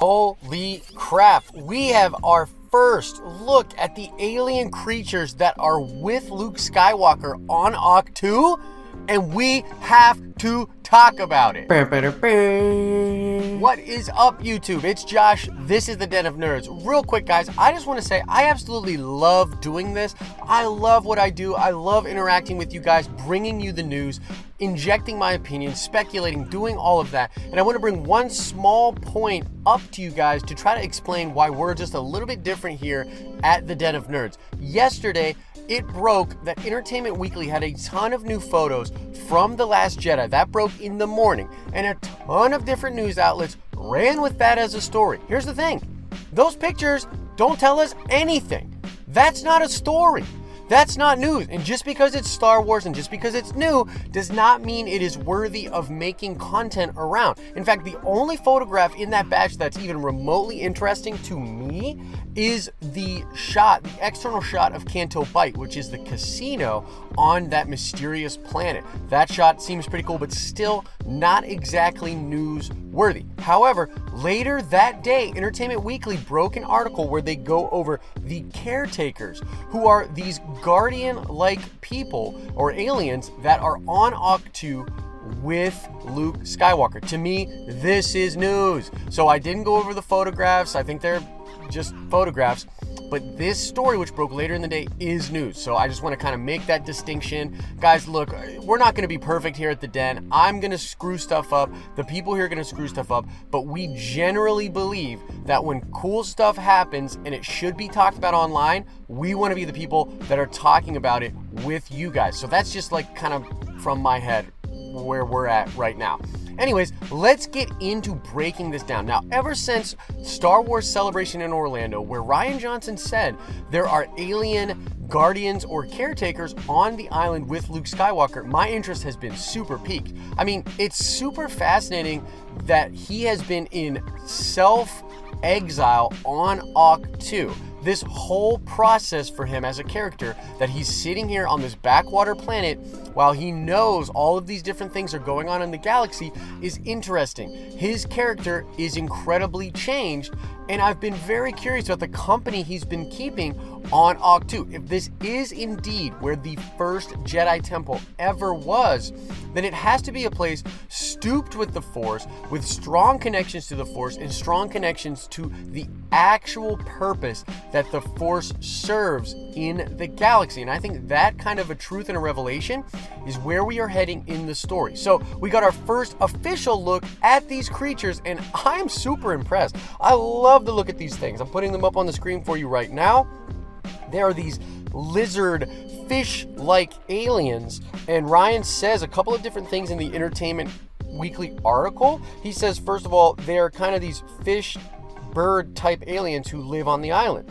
Holy crap, we have our first look at the alien creatures that are with Luke Skywalker on Ahch-To, and we have to talk about it. What is up, YouTube? It's Josh. This is the Den of Nerds. Real quick, guys, I just want to say I absolutely love doing this. I love what I do. I love interacting with you guys, bringing you the news, injecting my opinion, speculating, doing all of that. And I want to bring one small point up to you guys to try to explain why we're just a little bit different here at the Den of Nerds. Yesterday, it broke that Entertainment Weekly had a ton of new photos from The Last Jedi. That broke in the morning, and a ton of different news outlets ran with that as a story. Here's the thing. Those pictures don't tell us anything. That's not a story. That's not news. And just because it's Star Wars and just because it's new does not mean it is worthy of making content around. In fact, the only photograph in that batch that's even remotely interesting to me is the shot, the external shot of Canto Bight, which is the casino on that mysterious planet. That shot seems pretty cool, but still not exactly newsworthy. However, later that day, Entertainment Weekly broke an article where they go over the Caretakers, who are these guardian-like people or aliens that are on Ahch-To with Luke Skywalker. To me, this is news. So I didn't go over the photographs. I think they're just photographs, but this story, which broke later in the day, is news. So I just want to kind of make that distinction. Guys, look, we're not going to be perfect here at the Den. I'm going to screw stuff up. The people here are going to screw stuff up, but we generally believe that when cool stuff happens and it should be talked about online, we want to be the people that are talking about it with you guys. So that's just like kind of from my head where we're at right now. Anyways, let's get into breaking this down. Now, ever since Star Wars Celebration in Orlando, where Rian Johnson said there are alien guardians or caretakers on the island with Luke Skywalker, my interest has been super piqued. I mean, it's super fascinating that he has been in self-exile on Ahch-To. This whole process for him as a character, that he's sitting here on this backwater planet while he knows all of these different things are going on in the galaxy, is interesting. His character is incredibly changed, and I've been very curious about the company he's been keeping on Ahch-To. If this is indeed where the first Jedi Temple ever was, then it has to be a place stooped with the Force, with strong connections to the Force and strong connections to the actual purpose that the Force serves in the galaxy. And I think that kind of a truth and a revelation is where we are heading in the story. So we got our first official look at these creatures, and I'm super impressed. I love to look at these things. I'm putting them up on the screen for you right now. There are these lizard fish-like aliens, and Ryan says a couple of different things in the Entertainment Weekly article. He says, first of all, they are kind of these fish bird type aliens who live on the island.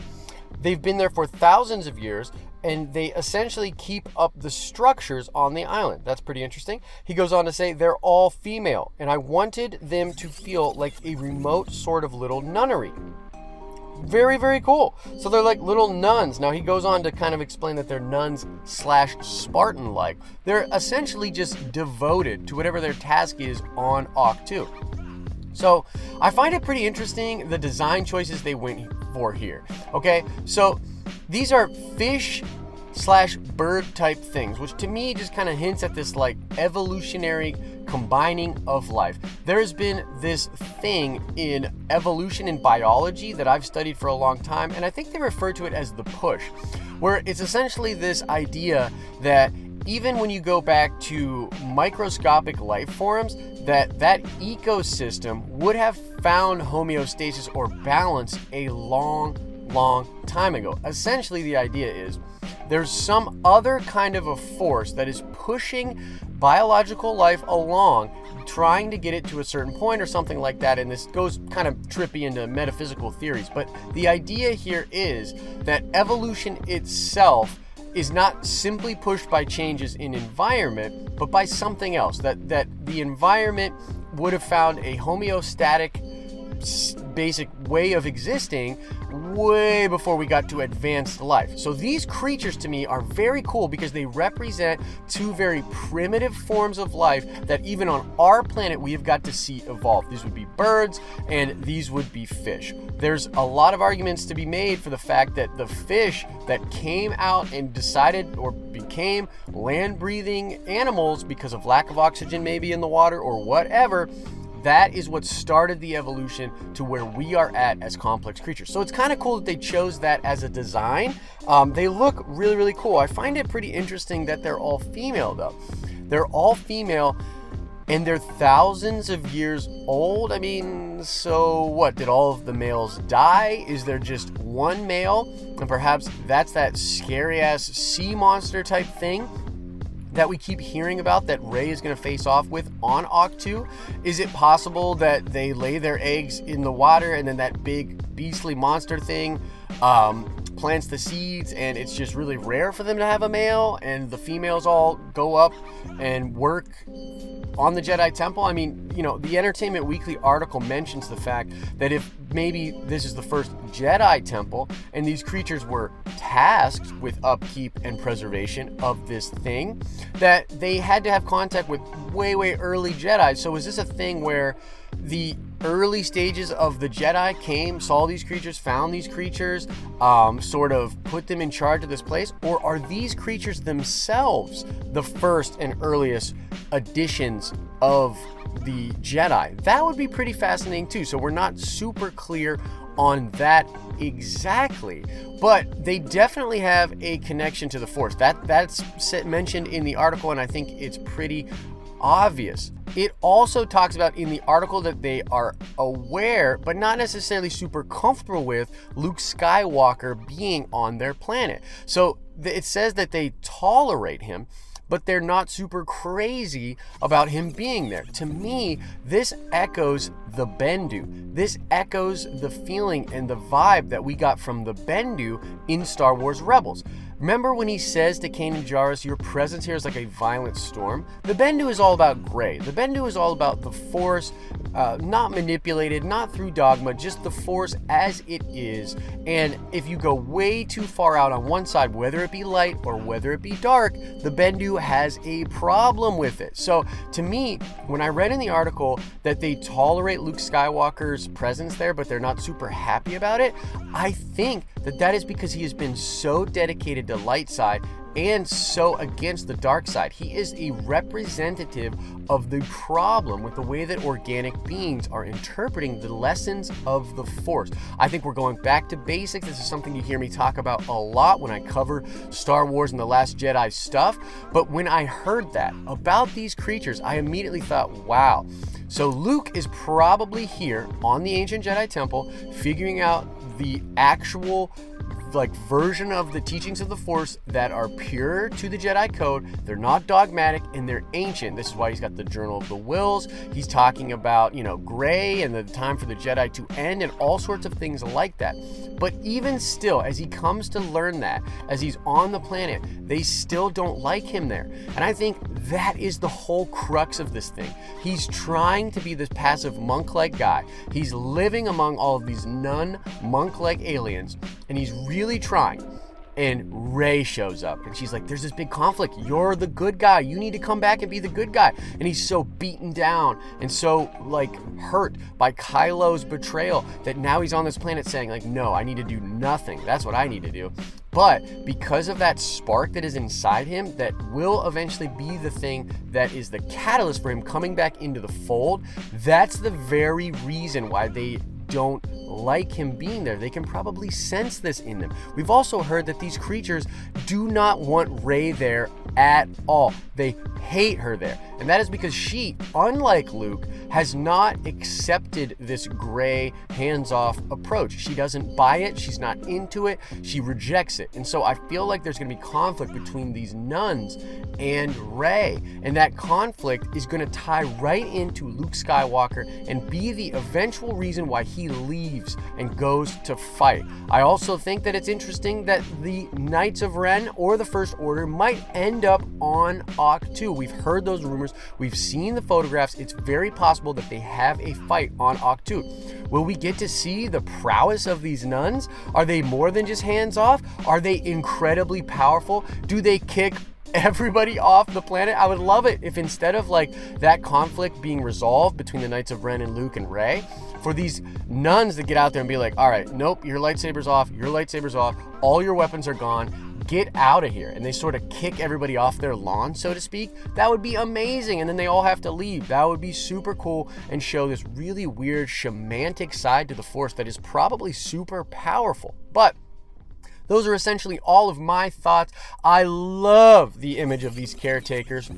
They've been there for thousands of years, and they essentially keep up the structures on the island. That's pretty interesting. He goes on to say they're all female, and I wanted them to feel like a remote sort of little nunnery. Very, very cool. So they're like little nuns. Now he goes on to kind of explain that they're nuns / Spartan-like. They're essentially just devoted to whatever their task is on Ahch-To. So I find it pretty interesting, the design choices they went for here. Okay, so these are fish / bird type things, which to me just kind of hints at this like evolutionary combining of life. There's been this thing in evolution in biology that I've studied for a long time, and I think they refer to it as the push, where it's essentially this idea that even when you go back to microscopic life forms, that ecosystem would have found homeostasis or balance a long time ago. Essentially, the idea is there's some other kind of a force that is pushing biological life along, trying to get it to a certain point or something like that. And this goes kind of trippy into metaphysical theories. But the idea here is that evolution itself is not simply pushed by changes in environment, but by something else. That the environment would have found a homeostatic basic way of existing way before we got to advanced life. So these creatures to me are very cool because they represent two very primitive forms of life that even on our planet we have got to see evolve. These would be birds and these would be fish. There's a lot of arguments to be made for the fact that the fish that came out and decided or became land-breathing animals because of lack of oxygen maybe in the water or whatever, that is what started the evolution to where we are at as complex creatures. So it's kind of cool that they chose that as a design. They look really, really cool. I find it pretty interesting that they're all female though. They're all female and they're thousands of years old. I mean, so what? Did all of the males die? Is there just one male? And perhaps that's that scary ass sea monster type thing that we keep hearing about that Rey is going to face off with on Ahch-To? Is it possible that they lay their eggs in the water and then that big beastly monster thing plants the seeds and it's just really rare for them to have a male and the females all go up and work on the Jedi Temple? I mean, you know, the Entertainment Weekly article mentions the fact that if maybe this is the first Jedi Temple and these creatures were tasked with upkeep and preservation of this thing, that they had to have contact with way, way early Jedi. So is this a thing where the early stages of the Jedi came, saw these creatures, found these creatures, sort of put them in charge of this place? Or are these creatures themselves the first and earliest additions of the Jedi? That would be pretty fascinating too. So we're not super clear on that exactly, but they definitely have a connection to the Force. That's mentioned in the article, and I think it's pretty obvious. It also talks about in the article that they are aware, but not necessarily super comfortable with, Luke Skywalker being on their planet. So it says that they tolerate him, but they're not super crazy about him being there. To me, this echoes the Bendu. This echoes the feeling and the vibe that we got from the Bendu in Star Wars Rebels. Remember when he says to Kanan Jarrus, your presence here is like a violent storm? The Bendu is all about gray. The Bendu is all about the Force, not manipulated, not through dogma, just the Force as it is. And if you go way too far out on one side, whether it be light or whether it be dark, the Bendu has a problem with it. So to me, when I read in the article that they tolerate Luke Skywalker's presence there, but they're not super happy about it, I think that is because he has been so dedicated to light side and so against the dark side. He is a representative of the problem with the way that organic beings are interpreting the lessons of the Force. I think we're going back to basics. This is something you hear me talk about a lot when I cover Star Wars and the Last Jedi stuff. But when I heard that about these creatures, I immediately thought, wow. So Luke is probably here on the ancient Jedi Temple, figuring out the actual version of the teachings of the Force that are pure to the Jedi Code. They're not dogmatic and they're ancient. This is why he's got the Journal of the Wills. He's talking about, gray and the time for the Jedi to end and all sorts of things like that. But even still, as he comes to learn that, as he's on the planet, they still don't like him there. And I think that is the whole crux of this thing. He's trying to be this passive monk-like guy. He's living among all of these non-monk-like aliens, and he's really trying. And Rey shows up and she's like, there's this big conflict. You're the good guy. You need to come back and be the good guy. And he's so beaten down and so hurt by Kylo's betrayal that now he's on this planet saying no, I need to do nothing. That's what I need to do. But because of that spark that is inside him that will eventually be the thing that is the catalyst for him coming back into the fold, that's the very reason why they don't like him being there. They can probably sense this in them. We've also heard that these creatures do not want Rey there at all. They hate her there. And that is because she, unlike Luke, has not accepted this gray, hands-off approach. She doesn't buy it. She's not into it. She rejects it. And so I feel like there's going to be conflict between these nuns and Rey. And that conflict is going to tie right into Luke Skywalker and be the eventual reason why he he leaves and goes to fight. I also think that it's interesting that the Knights of Ren or the First Order might end up on Ahch-To. We've heard those rumors. We've seen the photographs. It's very possible that they have a fight on Ahch-To. Will we get to see the prowess of these nuns? Are they more than just hands off? Are they incredibly powerful? Do they kick everybody off the planet? I would love it if instead of like that conflict being resolved between the Knights of Ren and Luke and Rey, for these nuns to get out there and be like, all right, nope, your lightsaber's off, all your weapons are gone, get out of here. And they sort of kick everybody off their lawn, so to speak. That would be amazing. And then they all have to leave. That would be super cool and show this really weird shamantic side to the Force that is probably super powerful. But those are essentially all of my thoughts. I love the image of these caretakers.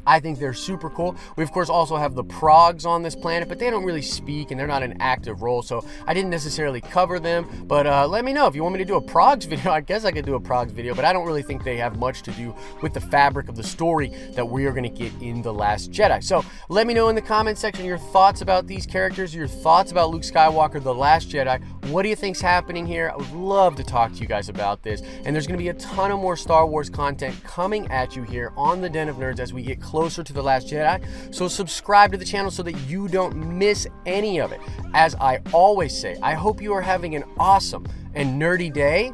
I think they're super cool. We, of course, also have the Progs on this planet, but they don't really speak and they're not an active role, so I didn't necessarily cover them. But let me know if you want me to do a Progs video. I guess I could do a Progs video, but I don't really think they have much to do with the fabric of the story that we are going to get in The Last Jedi. So let me know in the comment section your thoughts about these characters, your thoughts about Luke Skywalker, The Last Jedi. What do you think's happening here? I would love to talk to you guys about this. And there's going to be a ton of more Star Wars content coming at you here on the Den of Nerds as we get closer to The Last Jedi. So subscribe to the channel so that you don't miss any of it. As I always say, I hope you are having an awesome and nerdy day.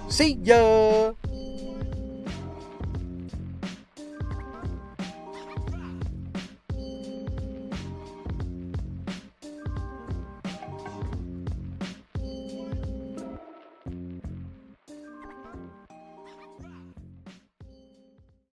See ya!